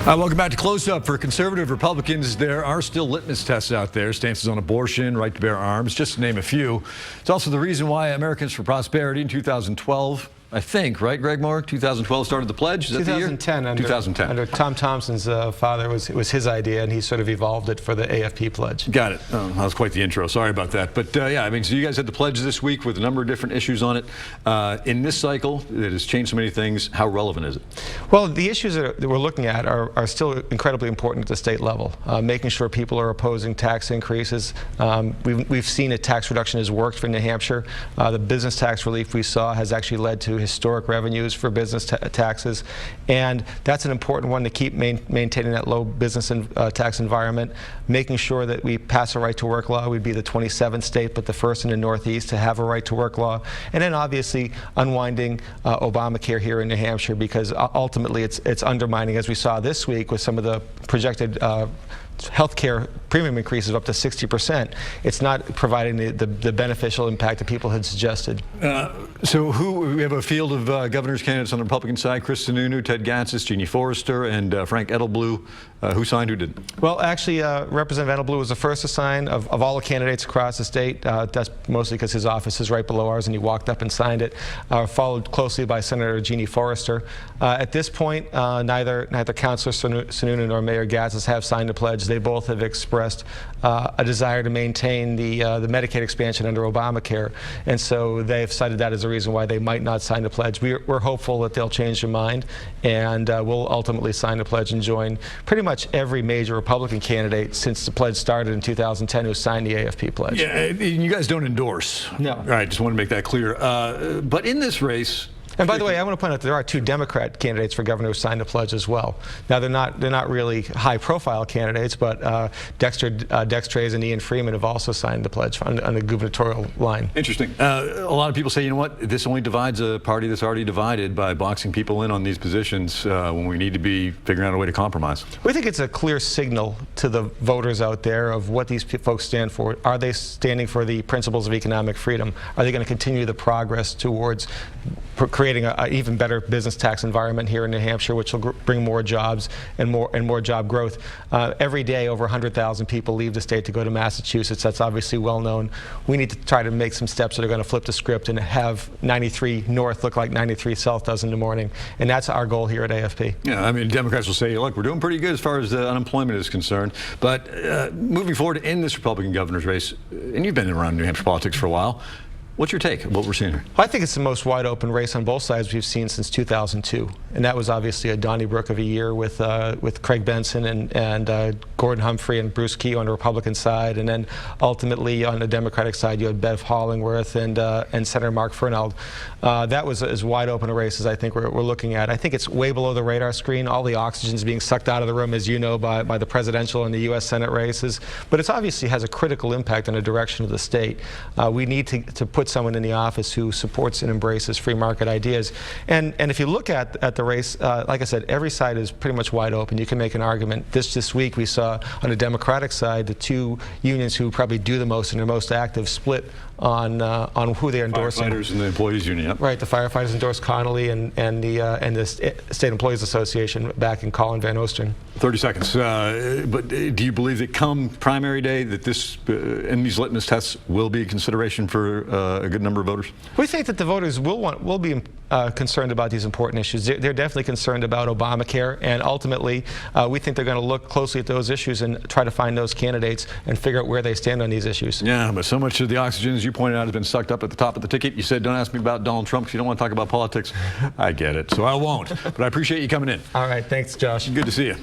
Welcome back to Close Up. For conservative Republicans, there are still litmus tests out there. Stances on abortion, right to bear arms, just to name a few. It's also the reason why Americans for Prosperity in 2012, I think, right, Greg Moore? 2012 started the pledge? Is that 2010, the year? 2010. Under Tom Thompson's father, it was his idea, and he sort of evolved it for the AFP pledge. Got it. Oh, that was quite the intro. Sorry about that. But yeah, I mean, so you guys had the pledge this week with a number of different issues on it. In this cycle, that has changed so many things. How relevant is it? Well, the issues that we're looking at are still incredibly important at the state level. Making sure people are opposing tax increases. We've seen a tax reduction has worked for New Hampshire. The business tax relief we saw has actually led to historic revenues for business taxes, and that's an important one to keep maintaining that low business tax environment. Making sure that we pass a right-to-work law. We'd be the 27th state, but the first in the Northeast to have a right-to-work law. And then obviously unwinding Obamacare here in New Hampshire, because ultimately it's undermining, as we saw this week with some of the projected health care premium increases up to 60%. It's not providing the beneficial impact that people had suggested. So we have a field of governor's candidates on the Republican side: Chris Sununu, Ted Gatsas, Jeannie Forrester, and Frank Edelblut. Who signed, who didn't? Well, actually, Representative Edelblut was the first to sign of all the candidates across the state. That's mostly because his office is right below ours, and he walked up and signed it, followed closely by Senator Jeannie Forrester. At this point, neither Councilor Sununu nor Mayor Gatsas have signed a pledge. They both have expressed a desire to maintain the Medicaid expansion under Obamacare, and so they've cited that as a reason why they might not sign the pledge. We're hopeful that they'll change their mind, and we'll ultimately sign the pledge and join pretty much every major Republican candidate since the pledge started in 2010 who signed the AFP pledge. Yeah, you guys don't endorse. No. All right, just want to make that clear. But in this race. And by the way, I want to point out that there are two Democrat candidates for governor who signed the pledge as well. Now, they're not really high-profile candidates, but Dexter Trays and Ian Freeman have also signed the pledge on the gubernatorial line. Interesting. A lot of people say, you know what, this only divides a party that's already divided by boxing people in on these positions when we need to be figuring out a way to compromise. We think it's a clear signal to the voters out there of what these folks stand for. Are they standing for the principles of economic freedom? Are they going to continue the progress towards creating an even better business tax environment here in New Hampshire, which will bring more jobs and more job growth? Every day, over 100,000 people leave the state to go to Massachusetts. That's obviously well known. We need to try to make some steps that are going to flip the script and have 93 North look like 93 South does in the morning. And that's our goal here at AFP. Yeah, I mean, Democrats will say, look, we're doing pretty good as far as unemployment is concerned. But moving forward in this Republican governor's race, and you've been around New Hampshire politics for a while, what's your take of what we're seeing here? I think it's the most wide open race on both sides we've seen since 2002. And that was obviously a Donnybrook of a year with Craig Benson and Gordon Humphrey and Bruce Keogh on the Republican side. And then ultimately on the Democratic side, you had Bev Hollingworth and Senator Mark Fernald. That was as wide open a race as I think we're looking at. I think it's way below the radar screen. All the oxygen is being sucked out of the room, as you know, by the presidential and the U.S. Senate races. But it obviously has a critical impact on the direction of the state. We need to put someone in the office who supports and embraces free market ideas. And if you look at the race, like I said, every side is pretty much wide open. You can make an argument. This week we saw on the Democratic side the two unions who probably do the most and are most active split on who they're endorsing. Firefighters and the employees union. Yep. Right. The firefighters endorsed Connolly and the State Employees Association back in Colin Van Osteren. 30 seconds. But do you believe that come primary day that this and these litmus tests will be a consideration for a good number of voters? We think that the voters will be concerned about these important issues. They're definitely concerned about Obamacare, and ultimately we think they're going to look closely at those issues and try to find those candidates and figure out where they stand on these issues. Yeah, but so much of the oxygen, as you pointed out, has been sucked up at the top of the ticket. You said don't ask me about Donald Trump because you don't want to talk about politics. I get it, so I won't. But I appreciate you coming in. All right, thanks, Josh. Good to see you.